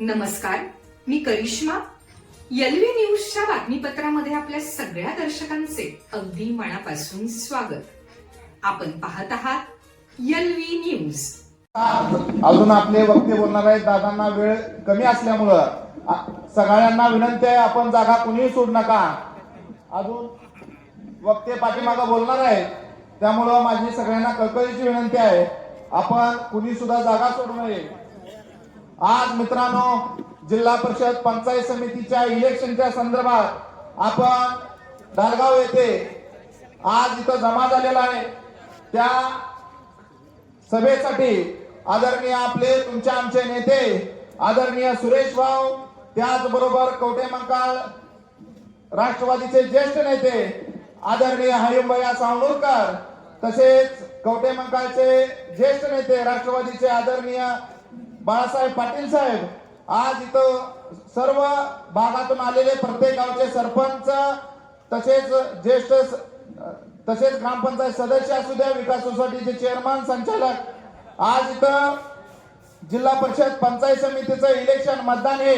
नमस्कार, मी करिश्मा. एलव्ही न्यूजच्या बातमीपत्रामध्ये आपल्या सगळ्या दर्शकांचे अगदी मनापासून स्वागत. आपण पाहत आहात एलव्ही न्यूज. अजून आपले वक्ते बोलणार आहेत. दादांना वेळ कमी असल्यामुळं सगळ्यांना विनंती आहे, आपण जागा कुणीही सोडू नका. अजून वक्ते पाठीमागं बोलणार आहेत, त्यामुळं माझी सगळ्यांना कळकळीची विनंती आहे, आपण कुणी सुद्धा जागा सोडू नये. आज मित्रांनो, जिल्हा परिषद पंचायत समितीच्या इलेक्शनच्या संदर्भात आपण ढालगाव येथे आज इथं जमा झालेला आहे. त्या सभेसाठी आदरणीय आपले तुमचे आमचे नेते आदरणीय सुरेश भाऊ, त्याचबरोबर कवठेमंकाळ राष्ट्रवादीचे ज्येष्ठ नेते आदरणीय हरिभाई सावणूरकर, तसेच कवठेमंकाळचे ज्येष्ठ नेते राष्ट्रवादीचे आदरणीय बाळासाहेब पाटील साहेब, आज इथं सर्व भागातून आलेले प्रत्येक गावचे सरपंच, तसेच ज्येष्ठ तसेच ग्रामपंचायत सदस्य असू द्या, विकास सोसायटीचे चेअरमन, संचालक, आज इथं जिल्हा परिषद पंचायत समितीचं इलेक्शन मतदान हे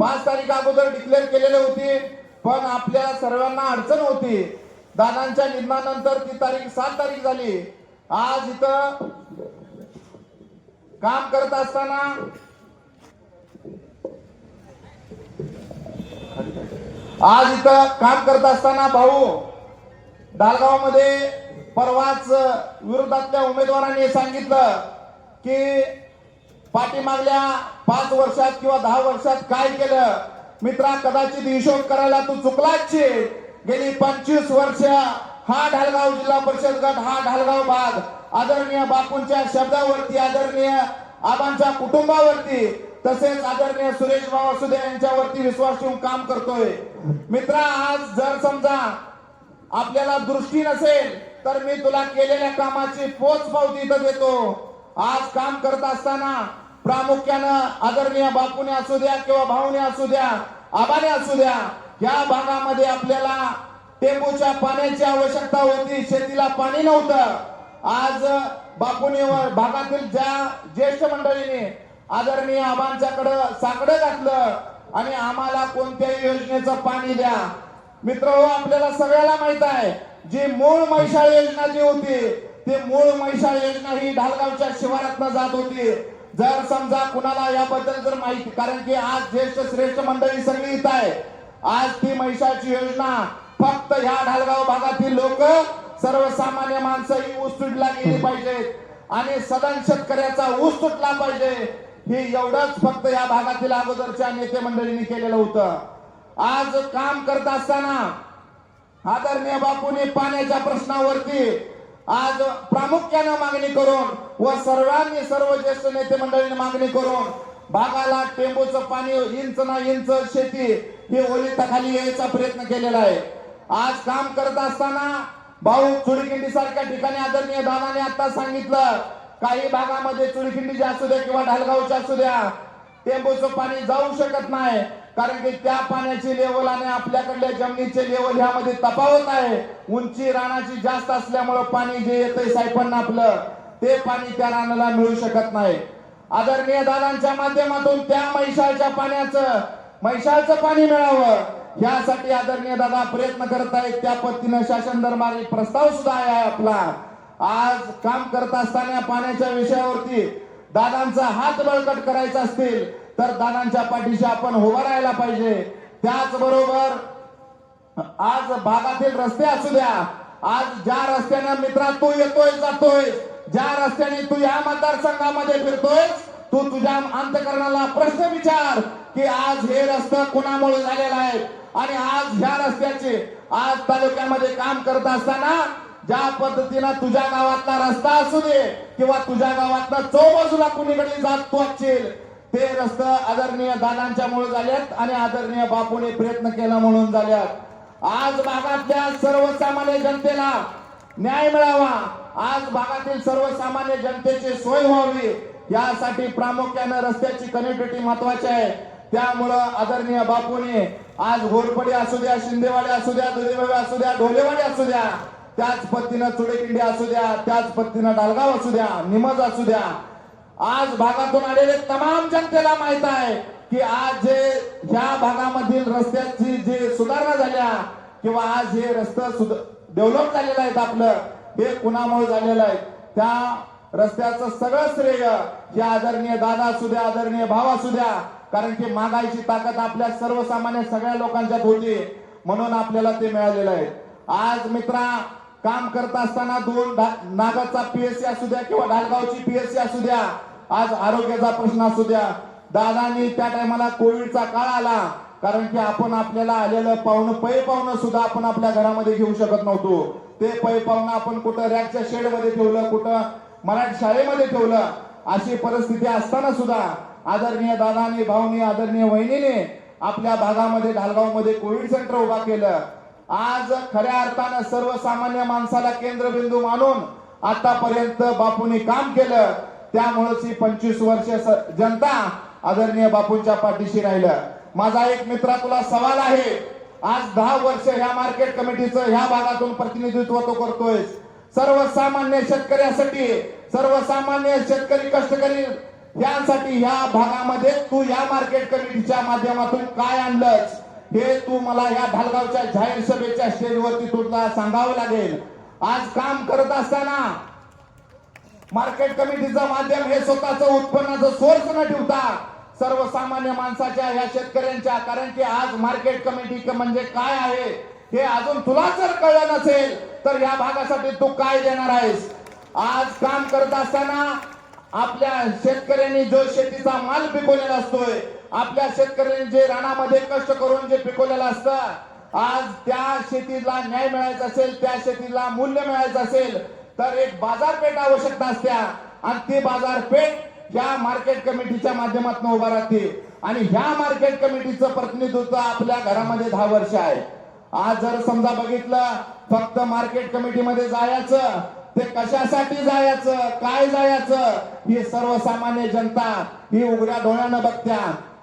5 तारीख अगोदर डिक्लेअर केलेले होते, पण आपल्या सर्वांना अडचण होती. दादांच्या निधनानंतर ती तारीख 7 तारीख झाली. आज इथं काम करत असताना भाऊ ढालगाव मध्ये परवाच विरोधातल्या उमेदवारांनी सांगितलं की पाठीमागल्या 5 वर्षात किंवा 10 वर्षात काय केलं. मित्रा, कदाचित हिशोब करायला तू चुकलाच. गेली 25 वर्ष हा ढालगाव जिल्हा परिषद गट, हा ढालगाव भाग आदरणीय बापूंच्या शब्दावरती, आदरणीय आबांच्या कुटुंबावरती, तसेच आदरणीय सुरेश भाऊ असू द्या यांच्यावरती विश्वास ठेवून काम करतोय. मित्रा, आज जर समजा आपल्याला दृष्टी नसेल तर मी तुला केलेल्या कामाची पोच पावती इथं देतो. आज काम करत असताना प्रामुख्यानं आदरणीय बापूने असू द्या किंवा भाऊने असू द्या, आबाने असू द्या, या भागामध्ये आपल्याला टेंबूच्या पाण्याची आवश्यकता होती, शेतीला पाणी नव्हतं. आज बापूने भागातील ज्या ज्येष्ठ मंडळीने आदरणीय आबांच्याकडे साकडं घातलं आणि आम्हाला कोणत्याही योजनेचं पाणी द्या. मित्रहो, आपल्याला सगळ्याला माहित आहे, जी मूळ म्हैसाळ योजना जी होती, ती मूळ म्हैसाळ योजना ही ढालगावच्या शिवारातनं जात होती. जर समजा कुणाला याबद्दल जर माहिती, कारण की आज ज्येष्ठ श्रेष्ठ मंडळी सगळी इथं आहे, आज ती म्हैसाळची योजना फक्त ह्या ढालगाव भागातील लोक, सर्वसामान्य माणसं ही ऊस तुटला गेली पाहिजेत आणि सदन शेतकऱ्याचा ऊस तुटला पाहिजे, हे एवढंच फक्त या भागातील अगोदरच्या नेते मंडळींनी केलेलं होतं. आज काम करत असताना आदरणीय बापूंनी पाण्याच्या प्रश्नावरती आज प्रामुख्यानं मागणी करून व सर्व ज्येष्ठ नेते मंडळींनी मागणी करून भागाला टेंबूचं पाणी इंच ना इंच शेती ही ओलिताखाली यायचा प्रयत्न केलेला आहे. आज काम करत असताना भाऊ चुडखिंडी सारख्या ठिकाणी आदरणीय दादाने आता सांगितलं, काही भागामध्ये चुडखिंडीचे असू द्या किंवा ढालगावचे असू द्या, टेंबूचं पाणी जाऊ शकत नाही, कारण की त्या पाण्याची लेवल आणि आपल्याकडल्या जमिनीचे लेवल ह्यामध्ये तफावत आहे. उंची रानाची जास्त असल्यामुळे पाणी जे येतंय सायपण आपलं, ते पाणी त्या रानाला मिळू शकत नाही. आदरणीय दादांच्या माध्यमातून त्या म्हैसाळचं पाणी मिळावं यासाठी आदरणीय दादा प्रयत्न करत आहेत. त्या पद्धतीनं शासन दरबारी प्रस्ताव सुद्धा आहे आपला. आज काम करत असताना पाण्याच्या विषयावरती दादांचा हात बळकट करायचा असतील तर दादांच्या पाठीशी आपण उभा राहायला पाहिजे. त्याचबरोबर आज भागातील रस्ते असू द्या, आज ज्या रस्त्याने मित्रा तू येतोय जातोय, ज्या रस्त्याने तू या मतदारसंघामध्ये फिरतोय, तू तुझ्या अंतःकरणाला प्रश्न विचार की आज हे रस्ता कुणामुळे झालेला आहे आणि आज ह्या रस्त्याचे आज तालुक्यामध्ये काम करत असताना ज्या पद्धतीनं तुझ्या गावातला रस्ता असू दे किंवा तुझ्या गावातला चौबाजूला कुणीकडे जात तू असशील, ते रस्ते आदरणीय दादांच्या मुळे झाल्यात आणि आदरणीय बापूने प्रयत्न केला म्हणून झाल्यात. आज भागातल्या सर्वसामान्य जनतेला न्याय मिळावा, आज भागातील सर्वसामान्य जनतेची सोय व्हावी, यासाठी प्रामुख्याने रस्त्याची कनेक्टिव्हिटी महत्वाची आहे. त्यामुळं आदरणीय बापूने आज घोरपडी असू द्या, शिंदेवाडी असू द्या, दुधेबावी असू द्या, ढोलेवाडी असू द्या, त्याच पद्धतीनं चुडेकिंडी असू द्या, त्याच पद्धतीनं ढालगाव असू द्या, निमज असू द्या, आज भागातून आलेले तमाम जनतेला माहित आहे की आज जे ह्या भागामधील रस्त्याची जे सुधारणा झाल्या किंवा आज हे रस्ते डेव्हलप झालेलं आहेत आपलं, हे कुणामुळे झालेलं आहे? त्या रस्त्याचं सगळं श्रेय हे आदरणीय दादा असू द्या, आदरणीय भाव असू द्या, कारण की मागायची ताकद आपल्या सर्वसामान्य सगळ्या लोकांच्यात होती, म्हणून आपल्याला ते मिळालेलं आहे. आज मित्रा, काम करत असताना नागाचा पीएससी असू द्या किंवा ढालगावची पीएससी असू द्या, आज आरोग्याचा प्रश्न असू द्या, दादांनी त्या टायमाला कोविडचा काळ आला, कारण की आपण आपल्याला आलेलं पै पाहुणं सुद्धा आपण आपल्या घरामध्ये घेऊ शकत नव्हतो. ते पै पाहुणं आपण कुठं रॅकच्या शेडमध्ये ठेवलं, कुठं मराठी शाळेमध्ये ठेवलं. अशी परिस्थिती असताना सुद्धा आदरणीय दादांनी, भाऊनी, आदरणीय वहिनीने आपल्या भागामध्ये ढालगावमध्ये कोविड सेंटर उभा केलं. आज खऱ्या अर्थानं सर्वसामान्य माणसाला केंद्रबिंदू मानून आतापर्यंत बापूंनी काम केलं. त्यामुळेच ही 25 वर्ष जनता आदरणीय बापूंच्या पाठीशी राहिलं. माझा एक मित्रा तुला सवाल आहे, आज 10 वर्ष ह्या मार्केट कमिटीचं ह्या भागातून प्रतिनिधित्व तो करतोय. सर्वसामान्य शेतकऱ्यासाठी, सर्वसामान्य शेतकरी कष्टकरी यांसाठी ह्या भागामध्ये तू या मार्केट कमिटीच्या माध्यमातून काय आणलंस हे तू मला या ढालगावच्या जाहीर सभेच्या स्टेजवरती तुला सांगावं लागेल. आज काम करत असताना मार्केट कमिटीचं माध्यम हे स्वतःचं उत्पन्नाचं सोर्स न ठेवता सर्वसामान्य माणसाच्या या शेतकऱ्यांच्या, कारण की आज मार्केट कमिटी म्हणजे काय आहे हे अजून तुला जर कळलं नसेल तर या भागासाठी तू काय देणार आहेस. आज काम करत असताना आपल्या शेतकऱ्यांनी जो शेतीचा माल पिकवलेला असतोय, आपल्या शेतकऱ्यांनी जे रानामध्ये कष्ट करून जे पिकवलेलं असतं, आज त्या शेतीला न्याय मिळायचा असेल, त्या शेतीला मूल्य मिळायचं असेल तर एक बाजारपेठ आवश्यकता असते आणि ती बाजारपेठ ह्या मार्केट कमिटीच्या माध्यमातून उभा राहते. आणि ह्या मार्केट कमिटीचं प्रतिनिधित्व आपल्या घरामध्ये 10 वर्ष आहे. आज जर समजा बघितलं फक्त मार्केट कमिटीमध्ये जायचं, ते कशासाठी जायचं, काय जायचं, ही सर्वसामान्य जनता ही उघड्या डोळ्यानं बघत्या.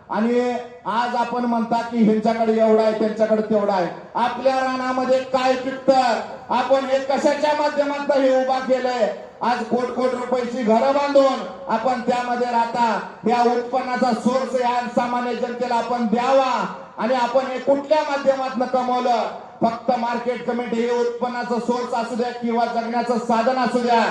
आणि आज आपण म्हणता की ह्यांच्याकडे एवढा आहे, त्यांच्याकडे तेवढा आहे. आपल्या रानामध्ये काय पिकतं, आपण हे कशाच्या माध्यमातून हे उभा केलंय. आज कोट रुपयाची घरं बांधून आपण त्यामध्ये राहता. या उत्पन्नाचा सोर्स या सामान्य जनतेला आपण द्यावा. आणि आपण हे कुठल्या माध्यमातून कमवलं, फक्त मार्केट कमिटी हे उत्पन्नाचं सोर्स असू द्या किंवा जगण्याचं साधन असू द्या,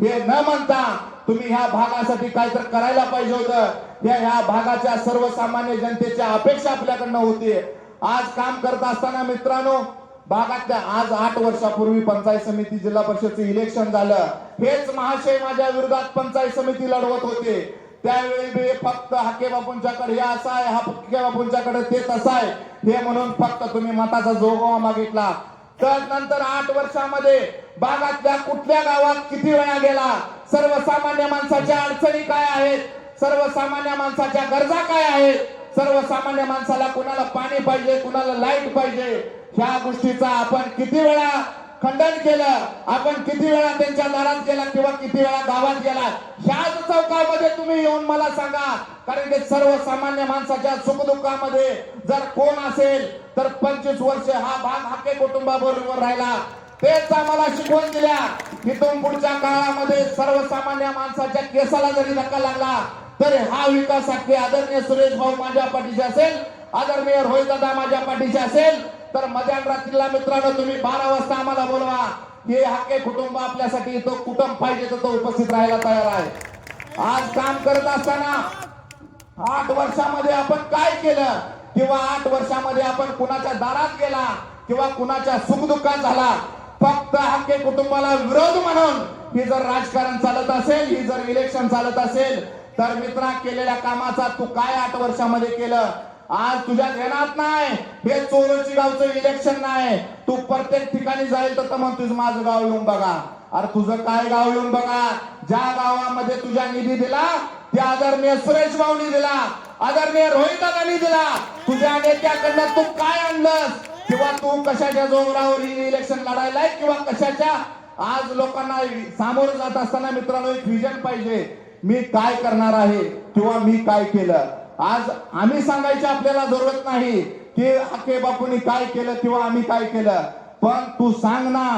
हे न म्हणता तुम्ही ह्या भागासाठी काहीतरी करायला पाहिजे होतं. ह्या भागाच्या सर्वसामान्य जनतेच्या अपेक्षा आपल्याकडनं होती. आज काम करत असताना मित्रांनो, भागातल्या आज 8 वर्षापूर्वी पंचायत समिती जिल्हा परिषदचं इलेक्शन झालं. हेच महाशय माझ्या विरोधात पंचायत समिती लढवत होते. त्यावेळी मी फक्त हाके बापूंच्याकडे हे असं आहे, हाके बापूंच्याकडे ते तसं आहे हे म्हणून फक्त तुम्ही मताचा जोगवा मागितला. तर नंतर 8 वर्षामध्ये भागातल्या कुठल्या गावात किती वेळा गेला, सर्वसामान्य माणसाच्या अडचणी काय आहेत, सर्वसामान्य माणसाच्या गरजा काय आहेत, सर्वसामान्य माणसाला कुणाला पाणी पाहिजे, कुणाला लाईट पाहिजे, ह्या गोष्टीचा आपण किती वेळा खंडन केलं, आपण किती वेळा त्यांच्या दारात गेला किंवा किती वेळा गावात गेला. ह्याच चौकामध्ये तुम्ही येऊन मला सांगा, कारण की सर्वसामान्य माणसाच्या सुखदुःखामध्ये जर कोण असेल तर 25 वर्ष हा भाग हाके कुटुंबाबरोबर राहिला. तेच आम्हाला शिकवून दिल्या. इथून पुढच्या काळामध्ये सर्वसामान्य माणसाच्या केसाला जरी धक्का लागला तर हा विकास हाके आदरणीय सुरेश भाऊ माझ्या पाठीशी असेल, आदरणीय रोहित दादा माझ्या पाठीशी असेल, तर मध्यान रात्रीला मित्रांनो तुम्ही 12 वाजता आम्हाला बोलवा. हे हाके कुटुंब आपल्यासाठी तो कुटुंब पाहिजे तर तो उपस्थित राहायला तयार आहे. आज काम करत असताना 8 वर्षामध्ये आपण काय केलं किंवा 8 वर्षामध्ये आपण कुणाच्या दारात गेला किंवा कुणाच्या सुखदुःखात झाला, फक्त हाके कुटुंबाला विरोध म्हणून ही जर राजकारण चालत असेल, ही जर इलेक्शन चालत असेल, तर मित्रा केलेल्या कामाचा तू काय 8 वर्षामध्ये केलं. आज तुझ्या ध्यानात नाही, हे चोरोची गावचं इलेक्शन नाही. तू प्रत्येक ठिकाणी जाईल तर म्हणतोस माझं गाव येऊन बघा. अरे तुझं काय गाव येऊन बघा. ज्या गावामध्ये तुझ्या निधी दिला त्या आदरणीय सुरेश भाऊनी दिला, आदरणीय रोहित दादांनी दिला. तुझ्या नेत्याकडनं तू काय आणलंस किंवा तू कशाच्या जोरावर ही इलेक्शन लढायला किंवा कशाच्या. आज लोकांना सामोरं जात असताना मित्रांनो एक विजन पाहिजे, मी काय करणार आहे किंवा मी काय केलं. आज आम्ही सांगायची आपल्याला जरूरत नाही की हाके बापूंनी काय केलं किंवा आम्ही काय केलं, पण तू सांग ना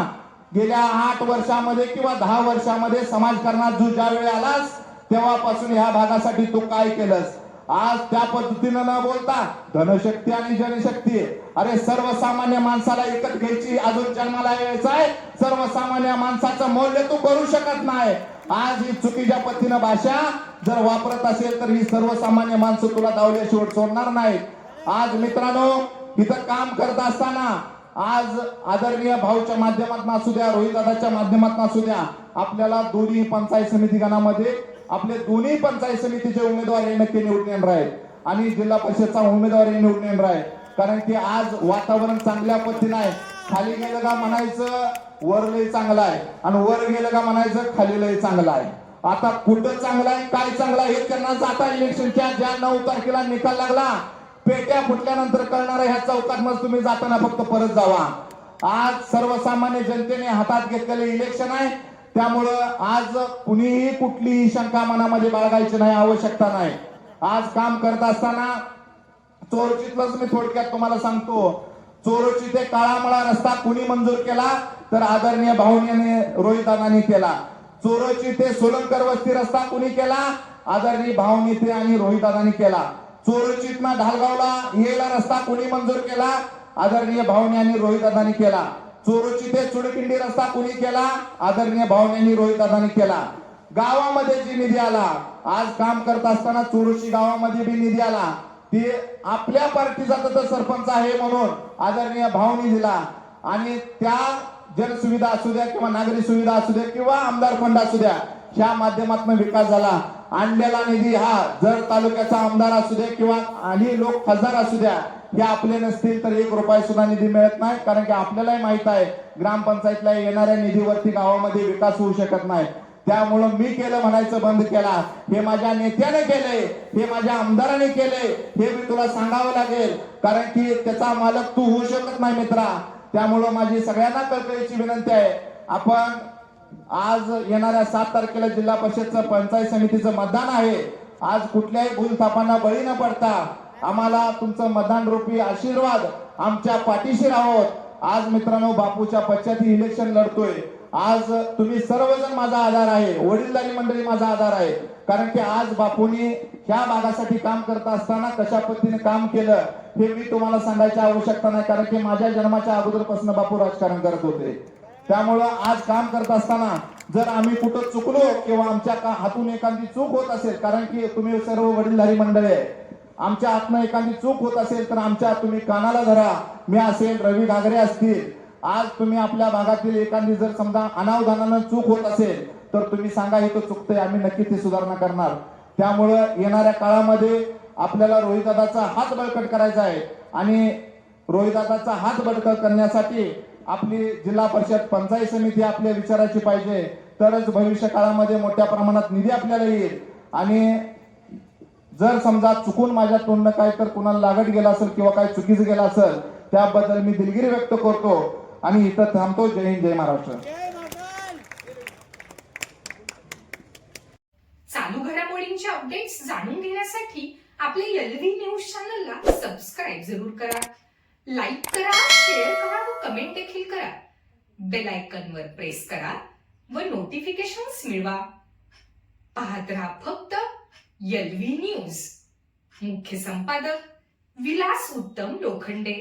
गेल्या 8 वर्षामध्ये किंवा 10 वर्षामध्ये समाजकारणात तू ज्या वेळी आलास तेव्हापासून ह्या भागासाठी तू काय केलंस? आज त्या पद्धतीनं न बोलता धनशक्ती आणि जनशक्ती, अरे सर्वसामान्य माणसाला एकत घ्यायची, अजून जन्माला यायचं आहे, सर्वसामान्य माणसाचं मौल्य तू करू शकत नाही. आज ही चुकीच्या पद्धतीनं भाषा जर वापरत असेल तर ही सर्वसामान्य माणसं तुला दावल्याशिवाय सोडणार नाहीत. आज मित्रांनो, इथं काम करत असताना आज आदरणीय भाऊच्या माध्यमातून असू द्या, रोहित दादाच्या माध्यमातून असू द्या, आपल्याला दोन्ही पंचायत समिती गणामध्ये आपले दोन्ही पंचायत समितीचे उमेदवार हे नक्की निवडून येणार आहेत आणि जिल्हा परिषदचा उमेदवार हे निवडून येणार आहे. कारण की आज वातावरण चांगल्या पद्धतीनं आहे. खाली गेलं का म्हणायचं वर लय चांगलं आहे आणि वर गेलं का म्हणायचं खाली लय चांगलं आहे. आता कुठं चांगलं आहे, काय चांगलं आहे हे त्यांना जाता इलेक्शनच्या ज्या 9 तारखेला निकाल लागला, पेट्या फुटल्यानंतर कळणार ह्या चौकात मग तुम्ही जाताना फक्त परत जावा. आज सर्वसामान्य जनतेने हातात घेतलेले इलेक्शन आहे, त्यामुळं आज कुणीही कुठलीही शंका मनामध्ये बाळगायची नाही, आवश्यकता नाही. आज काम करत असताना चोरचीतलंच मी थोडक्यात तुम्हाला सांगतो. चोरची ते काळामळा रस्ता कुणी मंजूर केला तर आदरणीय भाऊनी आणि रोहित दादांनी केला. चोरची ते सोलंकर वस्ती रस्ता कुणी केला? आदरणीय भाऊनी ते आणि रोहित दादांनी केला. चोरचीतना ढालगावला यायला रस्ता कुणी मंजूर केला? आदरणीय भाऊनी आणि रोहित दादांनी केला. चोरची ते चुडकिंडी रस्ता कुणी केला? आदरणीय भाऊनी आणि रोहित दादांनी केला. गावामध्ये जी निधी आला, आज काम करत असताना चोरची गावामध्ये बी निधी आला, ते आपल्या पार्टीचा तर सरपंच आहे म्हणून आदरणीय भाऊनी दिला आणि त्या जनसुविधा असू द्या किंवा नागरी सुविधा असू द्या किंवा आमदार फंड असू द्या, ह्या माध्यमातून विकास झाला. आणलेला निधी हा जर तालुक्याचा आमदार असू द्या किंवा आणि लोक खासदार असू द्या, हे आपले नसतील तर 1 रुपया सुद्धा निधी मिळत नाही. कारण की आपल्यालाही माहित आहे ग्रामपंचायतला येणाऱ्या निधीवरती गावामध्ये विकास होऊ शकत नाही. त्यामुळं मी केलं म्हणायचं बंद केला. हे माझ्या नेत्याने केले, हे माझ्या आमदाराने केले, हे मी तुला सांगावं लागेल. कारण की त्याचा मालक तू होऊ शकत नाही मित्रा. त्यामुळं माझी सगळ्यांना कळकळीची विनंती आहे, आपण आज येणाऱ्या 7 तारखेला जिल्हा परिषदचं पंचायत समितीचं मतदान आहे. आज कुठल्याही भूलथापांना बळी न पडता आम्हाला तुमचं मतदान रूपी आशीर्वाद आमच्या पाठीशी राहोत. आज मित्रांनो, बापूच्या पश्चाती इलेक्शन लढतोय. आज तुम्ही सर्वजण माझा आधार आहे, वडीलधारी मंडळी माझा आधार आहे. कारण की आज बापूंनी ह्या भागासाठी काम करत असताना कशा पद्धतीने काम केलं हे मी तुम्हाला सांगायची आवश्यकता नाही. कारण की माझ्या जन्माच्या अगोदरपासून बापू राजकारण करत होते. त्यामुळं आज काम करत असताना जर आम्ही कुठं चुकलो किंवा आमच्या हातून एखादी चूक होत असेल, कारण की तुम्ही सर्व वडीलधारी मंडळी आहे, आमच्या हातनं एखादी चूक होत असेल तर आमच्या तुम्ही कानाला धरा. मी असेल, रवी घागरे असतील, आज तुम्ही आपल्या भागातील एखादी जर समजा अनावधानानं चूक होत असेल तर तुम्ही सांगा इथं चुकतंय, आम्ही नक्की ती सुधारणा करणार. त्यामुळं येणाऱ्या काळामध्ये आपल्याला रोहितदादाचा हात बळकट करायचा आहे आणि रोहितदादाचा हात बळकट करण्यासाठी आपली जिल्हा परिषद पंचायत समिती आपल्या विचाराची पाहिजे. तरच भविष्य काळामध्ये मोठ्या प्रमाणात निधी आपल्याला येईल. आणि जर समजा चुकून माझ्या तोंडनं काय तर कुणाला लागत गेला असेल किंवा काय चुकीचं गेलं असेल त्याबद्दल मी दिलगिरी व्यक्त करतो आणि इथं थांबतो. जय हिंद, जय महाराष्ट्र. चालू घडामोडींचे अपडेट्स जाणून घेण्यासाठी आपल्या एलव्ही न्यूज चॅनलला सबस्क्राईब जरूर करा, लाईक करा, शेअर करा व कमेंट देखील करा. बेल आयकॉनवर प्रेस करा व नोटिफिकेशन्स मिळवा. पाहत रहा फक्त एलव्ही न्यूज. मुख्य संपादक विलास उत्तम लोखंडे.